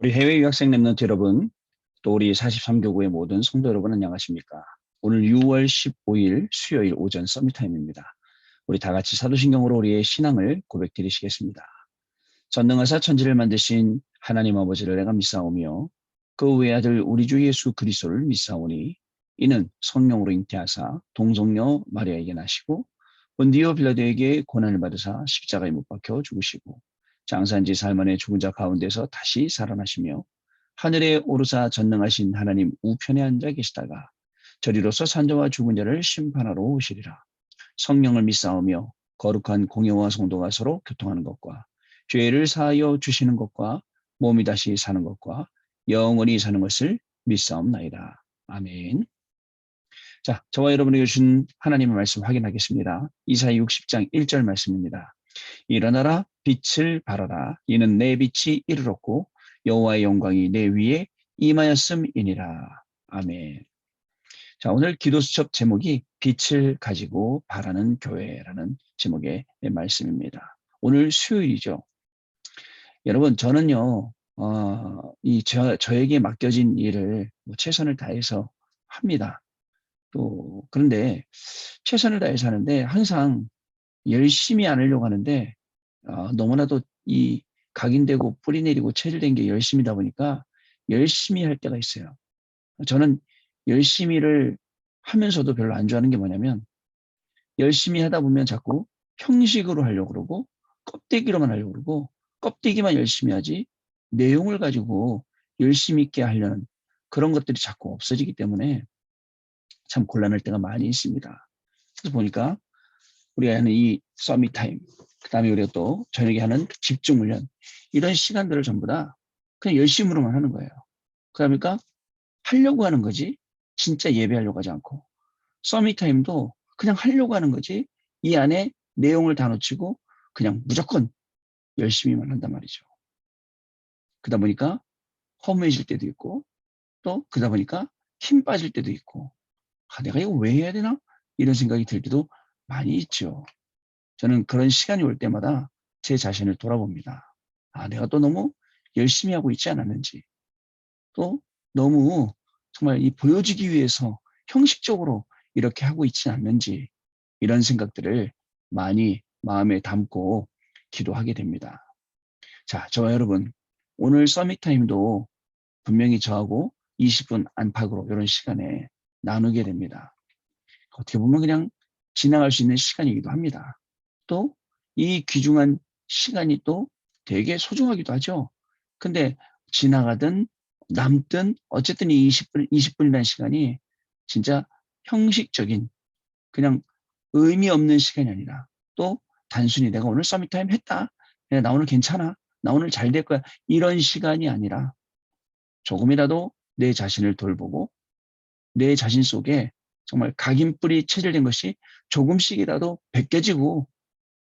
우리 해외 유학생 랩런트 여러분, 또 우리 43교구의 모든 성도 여러분 안녕하십니까? 오늘 6월 15일 수요일 오전 서밋타임입니다. 우리 다 같이 사도신경으로 우리의 신앙을 고백드리시겠습니다. 전능하사 천지를 만드신 하나님 아버지를 내가 믿사오며 그 외아들 우리 주 예수 그리스도를 믿사오니 이는 성령으로 잉태하사 동성녀 마리아에게 나시고 본디오 빌라도에게 고난을 받으사 십자가에 못 박혀 죽으시고 장사한지 살만의 죽은 자 가운데서 다시 살아나시며 하늘에 오르사 전능하신 하나님 우편에 앉아 계시다가 저리로서 산자와 죽은 자를 심판하러 오시리라. 성령을 믿사오며 거룩한 공예와 성도가 서로 교통하는 것과 죄를 사하여 주시는 것과 몸이 다시 사는 것과 영원히 사는 것을 믿사옵나이다. 아멘. 자, 저와 여러분에게 주신 하나님의 말씀 확인하겠습니다. 이사야 60장 1절 말씀입니다. 일어나라 빛을 발하라 이는 내 빛이 이르렀고 여호와의 영광이 내 위에 임하였음이니라. 아멘. 자, 오늘 기도 수첩 제목이 빛을 가지고 바라는 교회라는 제목의 말씀입니다. 오늘 수요일이죠. 여러분, 저는요, 저에게 맡겨진 일을 최선을 다해서 합니다. 또, 그런데 최선을 다해서 하는데 항상 열심히 안 하려고 하는데, 너무나도 이 각인되고 뿌리 내리고 체질된 게 열심이다 보니까 열심히 할 때가 있어요. 저는 열심히를 하면서도 별로 안 좋아하는 게 뭐냐면 열심히 하다 보면 자꾸 형식으로 하려고 그러고 껍데기로만 하려고 그러고 껍데기만 열심히 하지 내용을 가지고 열심히 있게 하려는 그런 것들이 자꾸 없어지기 때문에 참 곤란할 때가 많이 있습니다. 그래서 보니까 우리가 하는 이 서밋 타임, 그 다음에 우리가 또 저녁에 하는 집중 훈련, 이런 시간들을 전부 다 그냥 열심으로만 하는 거예요. 그러니까 하려고 하는 거지 진짜 예배하려고 하지 않고, 서밋 타임도 그냥 하려고 하는 거지 이 안에 내용을 다 놓치고 그냥 무조건 열심히만 한단 말이죠. 그러다 보니까 허무해질 때도 있고, 또 그러다 보니까 힘 빠질 때도 있고, 내가 이거 왜 해야 되나? 이런 생각이 들 때도 많이 있죠. 저는 그런 시간이 올 때마다 제 자신을 돌아봅니다. 내가 또 너무 열심히 하고 있지 않았는지, 또 너무 정말 이 보여지기 위해서 형식적으로 이렇게 하고 있지 않는지, 이런 생각들을 많이 마음에 담고 기도하게 됩니다. 자, 저와 여러분, 오늘 서밋타임도 분명히 저하고 20분 안팎으로 이런 시간에 나누게 됩니다. 어떻게 보면 그냥 지나갈 수 있는 시간이기도 합니다. 또 이 귀중한 시간이 또 되게 소중하기도 하죠. 근데 지나가든 남든 어쨌든 이 20분이라는 시간이 진짜 형식적인 그냥 의미 없는 시간이 아니라, 또 단순히 내가 오늘 서밋타임 했다, 나 오늘 괜찮아, 나 오늘 잘 될 거야, 이런 시간이 아니라 조금이라도 내 자신을 돌보고 내 자신 속에 정말 각인뿌리 체질된 것이 조금씩이라도 벗겨지고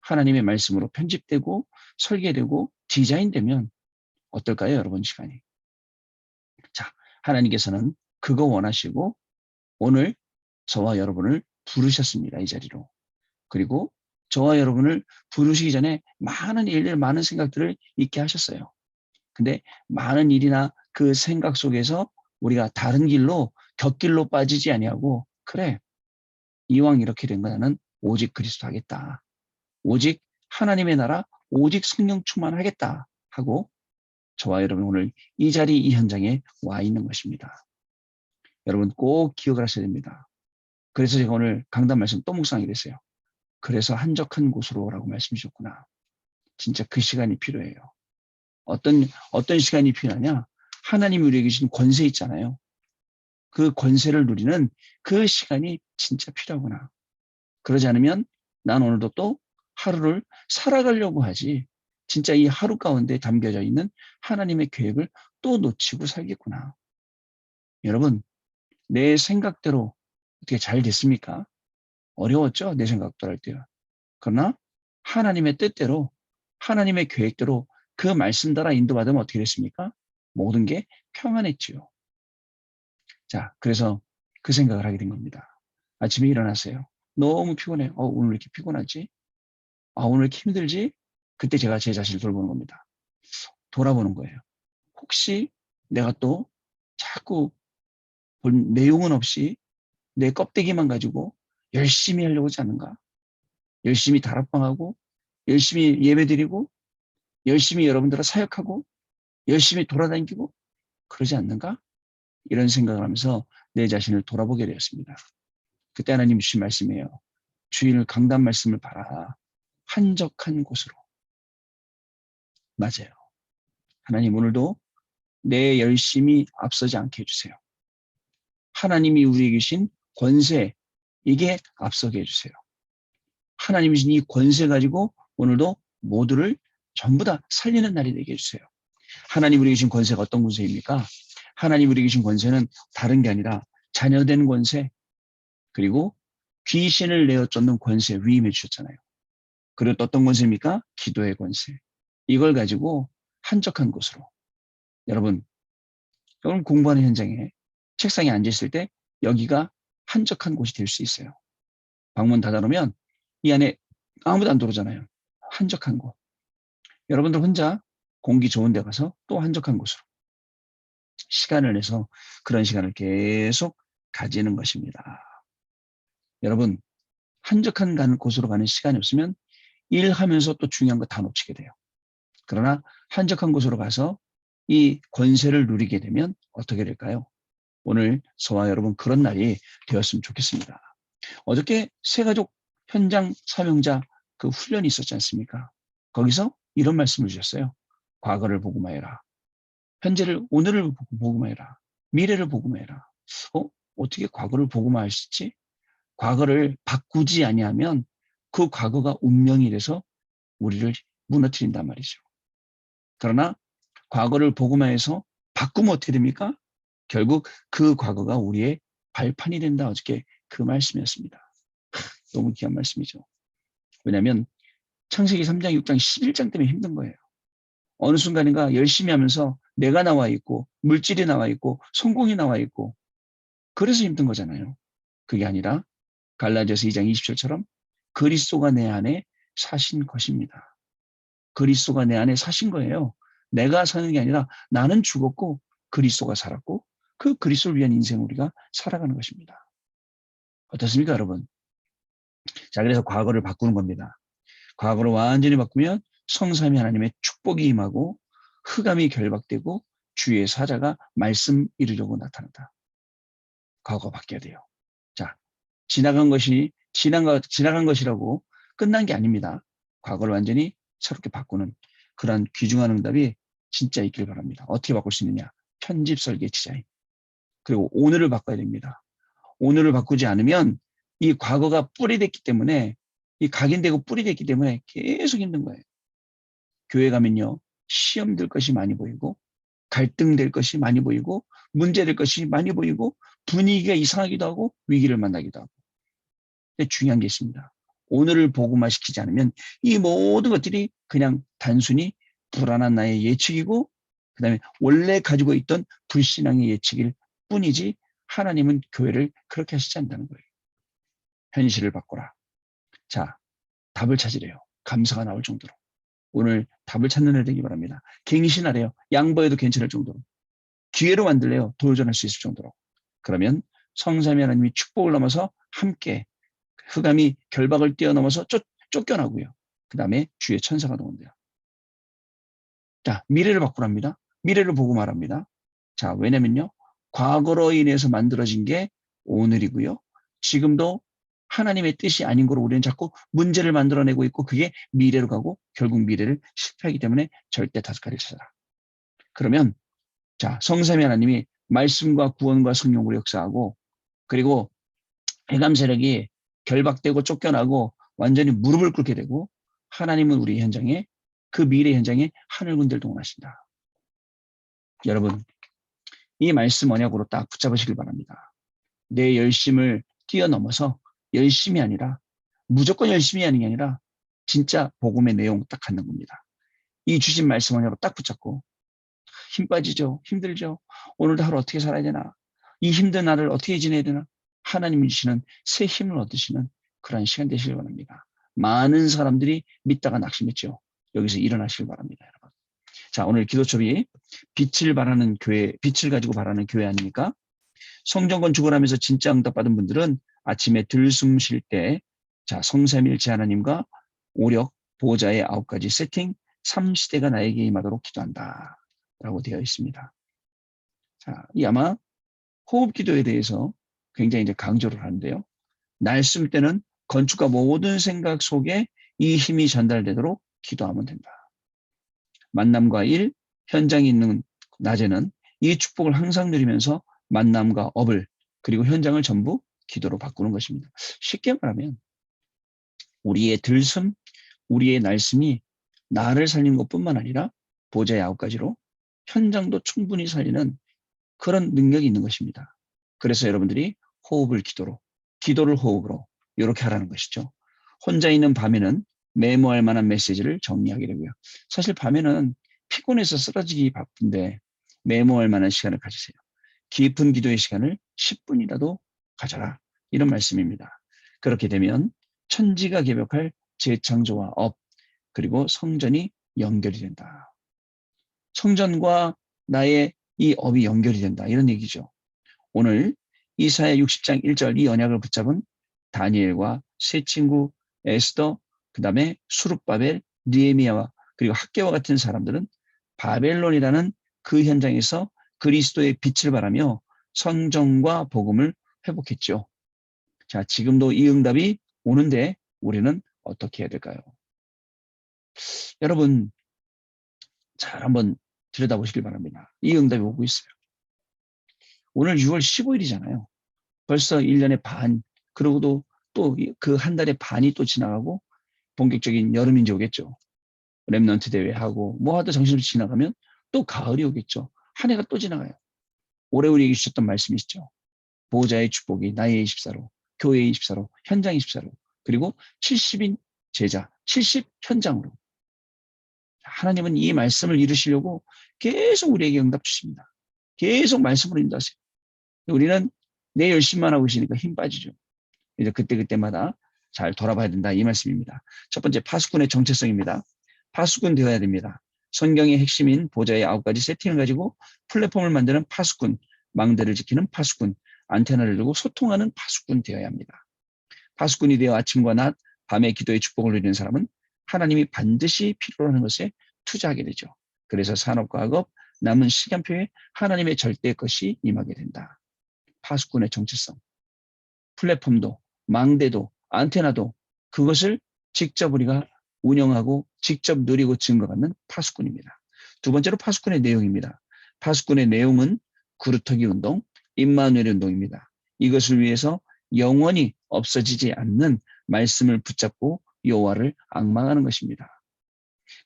하나님의 말씀으로 편집되고 설계되고 디자인되면 어떨까요, 여러분? 시간이. 자, 하나님께서는 그거 원하시고 오늘 저와 여러분을 부르셨습니다, 이 자리로. 그리고 저와 여러분을 부르시기 전에 많은 일들, 많은 생각들을 있게 하셨어요. 근데 많은 일이나 그 생각 속에서 우리가 다른 길로, 곁길로 빠지지 아니하고, 그래, 이왕 이렇게 된 거 나는 오직 그리스도 하겠다, 오직 하나님의 나라, 오직 성령 충만하겠다 하고 저와 여러분 오늘 이 자리, 이 현장에 와 있는 것입니다. 여러분 꼭 기억을 하셔야 됩니다. 그래서 제가 오늘 강단 말씀 또 묵상하게 됐어요. 그래서 한적한 곳으로 오라고 말씀 주셨구나. 진짜 그 시간이 필요해요. 어떤 시간이 필요하냐? 하나님이 우리에게 주신 권세 있잖아요. 그 권세를 누리는 그 시간이 진짜 필요하구나. 그러지 않으면 난 오늘도 또 하루를 살아가려고 하지, 진짜 이 하루 가운데 담겨져 있는 하나님의 계획을 또 놓치고 살겠구나. 여러분, 내 생각대로 어떻게 잘 됐습니까? 어려웠죠? 내 생각대로 할 때요. 그러나 하나님의 뜻대로, 하나님의 계획대로 그 말씀 따라 인도받으면 어떻게 됐습니까? 모든 게 평안했지요. 자, 그래서 그 생각을 하게 된 겁니다. 아침에 일어났어요. 너무 피곤해. 오늘 왜 이렇게 피곤하지? 오늘 이렇게 힘들지? 그때 제가 제 자신을 돌보는 겁니다. 돌아보는 거예요. 혹시 내가 또 자꾸 본 내용은 없이 내 껍데기만 가지고 열심히 하려고 하지 않는가? 열심히 다락방하고 열심히 예배드리고 열심히 여러분들과 사역하고 열심히 돌아다니고 그러지 않는가? 이런 생각을 하면서 내 자신을 돌아보게 되었습니다. 그때 하나님 주신 말씀이에요. 주일 강단 말씀을 봐라. 한적한 곳으로. 맞아요. 하나님 오늘도 내 열심이 앞서지 않게 해주세요. 하나님이 우리에게 주신 권세, 이게 앞서게 해주세요. 하나님이 주신 이 권세 가지고 오늘도 모두를 전부 다 살리는 날이 되게 해주세요. 하나님 우리에게 주신 권세가 어떤 권세입니까? 하나님 우리에게 주신 권세는 다른 게 아니라 자녀된 권세, 그리고 귀신을 내어 쫓는 권세 위임해 주셨잖아요. 그리고 또 어떤 권세입니까? 기도의 권세. 이걸 가지고 한적한 곳으로. 여러분 공부하는 현장에 책상에 앉아있을 때 여기가 한적한 곳이 될 수 있어요. 방문 닫아놓으면 이 안에 아무도 안 들어오잖아요. 한적한 곳. 여러분들 혼자 공기 좋은 데 가서 또 한적한 곳으로 시간을 내서 그런 시간을 계속 가지는 것입니다. 여러분 한적한 곳으로 가는 시간이 없으면 일하면서 또 중요한 거 다 놓치게 돼요. 그러나 한적한 곳으로 가서 이 권세를 누리게 되면 어떻게 될까요? 오늘 저와 여러분 그런 날이 되었으면 좋겠습니다. 어저께 새가족 현장 사명자 그 훈련이 있었지 않습니까? 거기서 이런 말씀을 주셨어요. 과거를 복음화해라. 오늘을 복음화해라. 미래를 복음화해라. 어떻게 과거를 복음화할 수 있지? 과거를 바꾸지 아니하면 그 과거가 운명이 돼서 우리를 무너뜨린단 말이죠. 그러나 과거를 복음화해서 바꾸면 어떻게 됩니까? 결국 그 과거가 우리의 발판이 된다. 어저께 그 말씀이었습니다. 너무 귀한 말씀이죠. 왜냐하면 창세기 3장, 6장, 11장 때문에 힘든 거예요. 어느 순간인가 열심히 하면서 내가 나와 있고 물질이 나와 있고 성공이 나와 있고 그래서 힘든 거잖아요. 그게 아니라 갈라디아서 2장 20절처럼 그리스도가 내 안에 사신 것입니다. 그리스도가 내 안에 사신 거예요. 내가 사는 게 아니라 나는 죽었고 그리스도가 살았고 그 그리스도를 위한 인생을 우리가 살아가는 것입니다. 어떻습니까, 여러분? 자, 그래서 과거를 바꾸는 겁니다. 과거를 완전히 바꾸면 성삼위 하나님의 축복이 임하고 흑암이 결박되고 주의 사자가 말씀 이루려고 나타난다. 과거가 바뀌어야 돼요. 자, 지나간 것이라고 끝난 게 아닙니다. 과거를 완전히 새롭게 바꾸는 그러한 귀중한 응답이 진짜 있길 바랍니다. 어떻게 바꿀 수 있느냐? 편집, 설계, 디자인. 그리고 오늘을 바꿔야 됩니다. 오늘을 바꾸지 않으면 이 과거가 뿌리 됐기 때문에 이 각인되고 뿌리 됐기 때문에 계속 힘든 거예요. 교회 가면요. 시험 들 것이 많이 보이고 갈등될 것이 많이 보이고 문제될 것이 많이 보이고 분위기가 이상하기도 하고 위기를 만나기도 하고. 근데 중요한 게 있습니다. 오늘을 복음화시키지 않으면 이 모든 것들이 그냥 단순히 불안한 나의 예측이고 그다음에 원래 가지고 있던 불신앙의 예측일 뿐이지 하나님은 교회를 그렇게 하시지 않는다는 거예요. 현실을 바꿔라. 자, 답을 찾으래요. 감사가 나올 정도로. 오늘 답을 찾는 애 되기 바랍니다. 갱신하래요. 양보해도 괜찮을 정도로. 기회로 만들래요. 도전할 수 있을 정도로. 그러면 성삼위 하나님이 축복을 넘어서 함께 흑암이 결박을 뛰어넘어서 쫓겨나고요. 그 다음에 주의 천사가 나온대요. 자, 미래를 바꾸랍니다. 미래를 보고 말합니다. 자, 왜냐면요. 과거로 인해서 만들어진 게 오늘이고요. 지금도 하나님의 뜻이 아닌 거로 우리는 자꾸 문제를 만들어내고 있고 그게 미래로 가고 결국 미래를 실패하기 때문에 절대 다섯 가지를 찾아라. 그러면 자, 성삼위 하나님이 말씀과 구원과 성령으로 역사하고 그리고 해감 세력이 결박되고 쫓겨나고 완전히 무릎을 꿇게 되고 하나님은 우리 현장에 그 미래 현장에 하늘 군대를 동원하신다. 여러분 이 말씀 언약으로 딱 붙잡으시길 바랍니다. 내 열심을 뛰어넘어서 열심이 아니라 무조건 열심히 하는 게 아니라 진짜 복음의 내용 딱 갖는 겁니다. 이 주신 말씀 언약으로 딱 붙잡고 힘 빠지죠. 힘들죠. 오늘도 하루 어떻게 살아야 되나. 이 힘든 날을 어떻게 지내야 되나. 하나님이 주시는 새 힘을 얻으시는 그런 시간 되시길 바랍니다. 많은 사람들이 믿다가 낙심했죠. 여기서 일어나시길 바랍니다. 여러분. 자, 오늘 기도첩이 빛을 바라는 교회, 빛을 가지고 바라는 교회 아닙니까? 성전 건축을 하면서 진짜 응답받은 분들은 아침에 들숨 쉴 때, 자, 성삼일체 하나님과 오력, 보호자의 9가지 세팅, 3시대가 나에게 임하도록 기도한다. 라고 되어 있습니다. 자, 이 아마 호흡 기도에 대해서 굉장히 이제 강조를 하는데요. 날숨 때는 건축가 모든 생각 속에 이 힘이 전달되도록 기도하면 된다. 만남과 일, 현장에 있는 낮에는 이 축복을 항상 누리면서 만남과 업을 그리고 현장을 전부 기도로 바꾸는 것입니다. 쉽게 말하면 우리의 들숨, 우리의 날숨이 나를 살리는 것뿐만 아니라 보좌의 9가지로 현장도 충분히 살리는 그런 능력이 있는 것입니다. 그래서 여러분들이 호흡을 기도로, 기도를 호흡으로 이렇게 하라는 것이죠. 혼자 있는 밤에는 메모할 만한 메시지를 정리하게 되고요. 사실 밤에는 피곤해서 쓰러지기 바쁜데 메모할 만한 시간을 가지세요. 깊은 기도의 시간을 10분이라도 가져라. 이런 말씀입니다. 그렇게 되면 천지가 개벽할 재창조와 업, 그리고 성전이 연결이 된다. 성전과 나의 이 업이 연결이 된다. 이런 얘기죠. 오늘 이사야 60장 1절 이 언약을 붙잡은 다니엘과 세 친구 에스더, 그 다음에 수룹바벨, 느헤미야와 그리고 학개와 같은 사람들은 바벨론이라는 그 현장에서 그리스도의 빛을 발하며 성전과 복음을 회복했죠. 자, 지금도 이 응답이 오는데 우리는 어떻게 해야 될까요? 여러분 잘 한번 들여다보시길 바랍니다. 이 응답이 오고 있어요. 오늘 6월 15일이잖아요. 벌써 1년의 반, 그러고도 또 그 한 달의 반이 또 지나가고 본격적인 여름이 이제 오겠죠. 랩넌트 대회하고 뭐 하다 정신없이 지나가면 또 가을이 오겠죠. 한 해가 또 지나가요. 올해 우리에게 주셨던 말씀이시죠. 보호자의 축복이 나의 24로, 교회의 24로, 현장 24로, 그리고 70인 제자, 70 현장으로. 하나님은 이 말씀을 이루시려고 계속 우리에게 응답 주십니다. 계속 말씀으로 인도하세요. 우리는 내 열심만 하고 있으니까 힘 빠지죠. 이제 그때그때마다 잘 돌아봐야 된다. 이 말씀입니다. 첫 번째, 파수꾼의 정체성입니다. 파수꾼 되어야 됩니다. 성경의 핵심인 보좌의 9가지 세팅을 가지고 플랫폼을 만드는 파수꾼, 망대를 지키는 파수꾼, 안테나를 들고 소통하는 파수꾼 되어야 합니다. 파수꾼이 되어 아침과 낮, 밤의 기도의 축복을 누리는 사람은 하나님이 반드시 필요로 하는 것에 투자하게 되죠. 그래서 산업과 학업, 남은 시간표에 하나님의 절대 것이 임하게 된다. 파수꾼의 정체성. 플랫폼도, 망대도, 안테나도 그것을 직접 우리가 운영하고 직접 누리고 증거받는 파수꾼입니다. 두 번째로 파수꾼의 내용입니다. 파수꾼의 내용은 구루터기 운동, 임마누엘 운동입니다. 이것을 위해서 영원히 없어지지 않는 말씀을 붙잡고 여호와를 앙망하는 것입니다.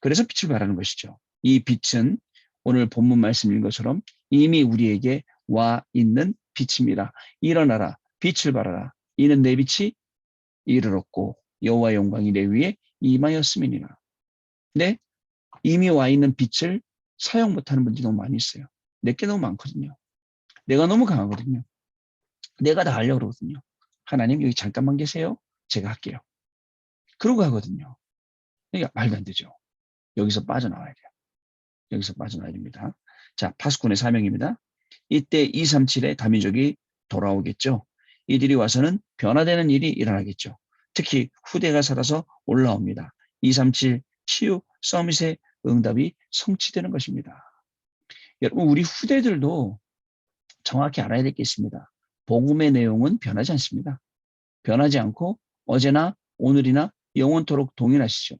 그래서 빛을 발하는 것이죠. 이 빛은 오늘 본문 말씀인 것처럼 이미 우리에게 와 있는 빛입니다. 일어나라, 빛을 발하라. 이는 내 빛이 이르렀고 여호와의 영광이 내 위에 임하였음이니라. 근데 이미 와 있는 빛을 사용 못하는 분들이 너무 많이 있어요. 내게 너무 많거든요. 내가 너무 강하거든요. 내가 다 하려고 그러거든요. 하나님 여기 잠깐만 계세요. 제가 할게요. 그러고 하거든요. 그러니까 말도 안 되죠. 여기서 빠져나와야 돼요. 여기서 빠져나와야 됩니다. 자, 파수꾼의 사명입니다. 이때 237의 다민족이 돌아오겠죠. 이들이 와서는 변화되는 일이 일어나겠죠. 특히 후대가 살아서 올라옵니다. 237 치유 서밋의 응답이 성취되는 것입니다. 여러분 우리 후대들도 정확히 알아야 될 게 있습니다. 복음의 내용은 변하지 않습니다. 변하지 않고 어제나 오늘이나 영원토록 동일하시죠.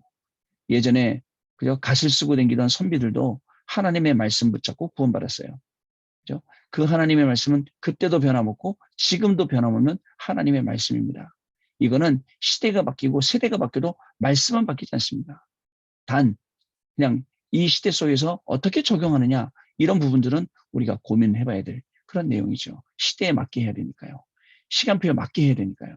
예전에 그저 갓을 쓰고 다니던 선비들도 하나님의 말씀 붙잡고 구원받았어요. 그죠? 그 하나님의 말씀은 그때도 변함없고 지금도 변함없는 하나님의 말씀입니다. 이거는 시대가 바뀌고 세대가 바뀌어도 말씀은 바뀌지 않습니다. 단 그냥 이 시대 속에서 어떻게 적용하느냐 이런 부분들은 우리가 고민해봐야 될 그런 내용이죠. 시대에 맞게 해야 되니까요. 시간표에 맞게 해야 되니까요.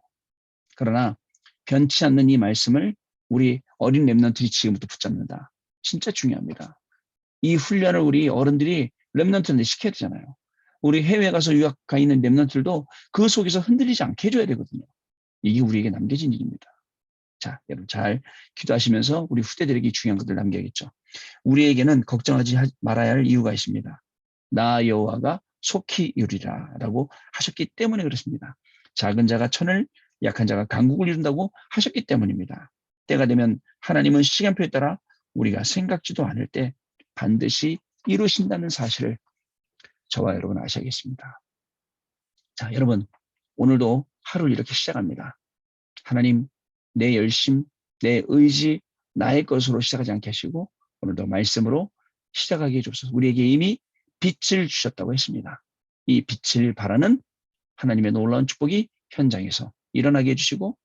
그러나 변치 않는 이 말씀을 우리 어린 랩런트들이 지금부터 붙잡는다. 진짜 중요합니다. 이 훈련을 우리 어른들이 랩런트한테 시켜야 되잖아요. 우리 해외 가서 유학 가 있는 랩런트들도 그 속에서 흔들리지 않게 해줘야 되거든요. 이게 우리에게 남겨진 일입니다. 자, 여러분 잘 기도하시면서 우리 후대들에게 중요한 것들 남겨야겠죠. 우리에게는 걱정하지 말아야 할 이유가 있습니다. 나 여호와가 속히 이루리라 라고 하셨기 때문에 그렇습니다. 작은 자가 천을, 약한 자가 강국을 이룬다고 하셨기 때문입니다. 때가 되면 하나님은 시간표에 따라 우리가 생각지도 않을 때 반드시 이루신다는 사실을 저와 여러분 아셔야겠습니다. 자, 여러분 오늘도 하루를 이렇게 시작합니다. 하나님, 내 열심, 내 의지, 나의 것으로 시작하지 않게 하시고 오늘도 말씀으로 시작하게 해주소서. 우리에게 이미 빛을 주셨다고 했습니다. 이 빛을 바라는 하나님의 놀라운 축복이 현장에서 일어나게 해주시고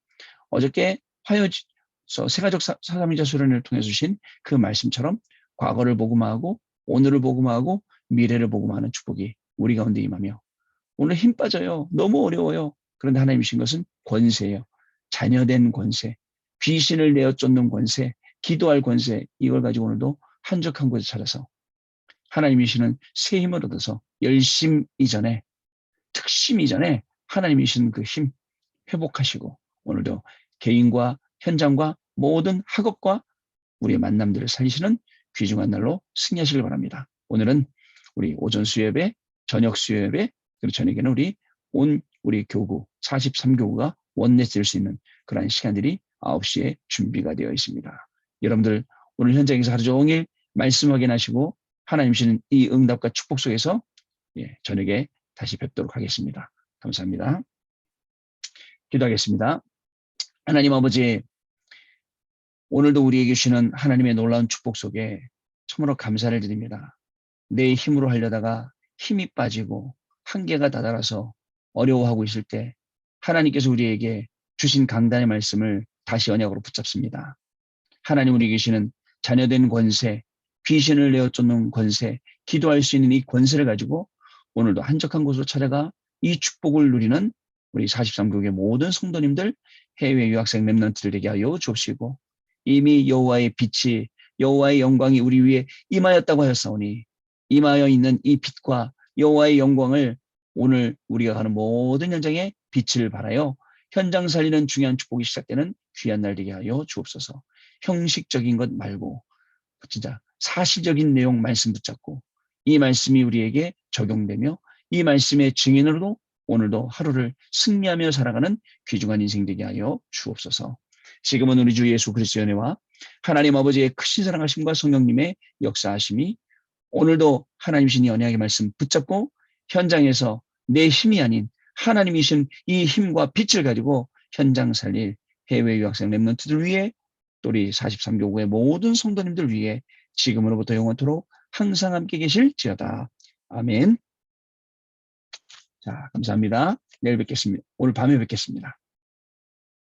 어저께 화요서 세가족 사삼위자 수련을 통해 주신 그 말씀처럼 과거를 복음화하고 오늘을 복음화하고 미래를 복음화하는 축복이 우리 가운데 임하며 오늘 힘 빠져요. 너무 어려워요. 그런데 하나님 주신 것은 권세예요. 자녀된 권세, 귀신을 내어 쫓는 권세, 기도할 권세, 이걸 가지고 오늘도 한적한 곳에 찾아서 하나님이시는 새 힘을 얻어서 열심 이전에, 특심 이전에 하나님이시는 그 힘 회복하시고 오늘도 개인과 현장과 모든 학업과 우리의 만남들을 살리시는 귀중한 날로 승리하시길 바랍니다. 오늘은 우리 오전 수요예배, 저녁 수요예배, 그리고 저녁에는 우리 교구 43교구가 원넷 될 수 있는 그러한 시간들이 9시에 준비가 되어 있습니다. 여러분들 오늘 현장에서 하루 종일 말씀 확인하시고 하나님 주시는 이 응답과 축복 속에서 저녁에 다시 뵙도록 하겠습니다. 감사합니다. 기도하겠습니다. 하나님 아버지, 오늘도 우리에게 주시는 하나님의 놀라운 축복 속에 참으로 감사를 드립니다. 내 힘으로 하려다가 힘이 빠지고 한계가 다다라서 어려워하고 있을 때 하나님께서 우리에게 주신 강단의 말씀을 다시 언약으로 붙잡습니다. 하나님 우리에게 주시는 자녀된 권세, 귀신을 내어 쫓는 권세, 기도할 수 있는 이 권세를 가지고 오늘도 한적한 곳으로 찾아가 이 축복을 누리는 우리 43교회 모든 성도님들, 해외 유학생 렘넌트들에게 하여 주옵시고 이미 여호와의 빛이, 여호와의 영광이 우리 위에 임하였다고 하였사오니 임하여 있는 이 빛과 여호와의 영광을 오늘 우리가 가는 모든 현장에 빛을 발하여 현장 살리는 중요한 축복이 시작되는 귀한 날 되게 하여 주옵소서. 형식적인 것 말고 진짜 사실적인 내용 말씀 붙잡고 이 말씀이 우리에게 적용되며 이 말씀의 증인으로도 오늘도 하루를 승리하며 살아가는 귀중한 인생 되게 하여 주옵소서. 지금은 우리 주 예수 그리스도의 은혜와 하나님 아버지의 크신 사랑하심과 성령님의 역사하심이 오늘도 하나님이신 이 언약의 말씀 붙잡고 현장에서 내 힘이 아닌 하나님이신 이 힘과 빛을 가지고 현장 살릴 해외 유학생 렘넌트들 위해 또 우리 43교구의 모든 성도님들 위해 지금으로부터 영원토록 항상 함께 계실지어다. 아멘. 자, 감사합니다. 내일 뵙겠습니다. 오늘 밤에 뵙겠습니다.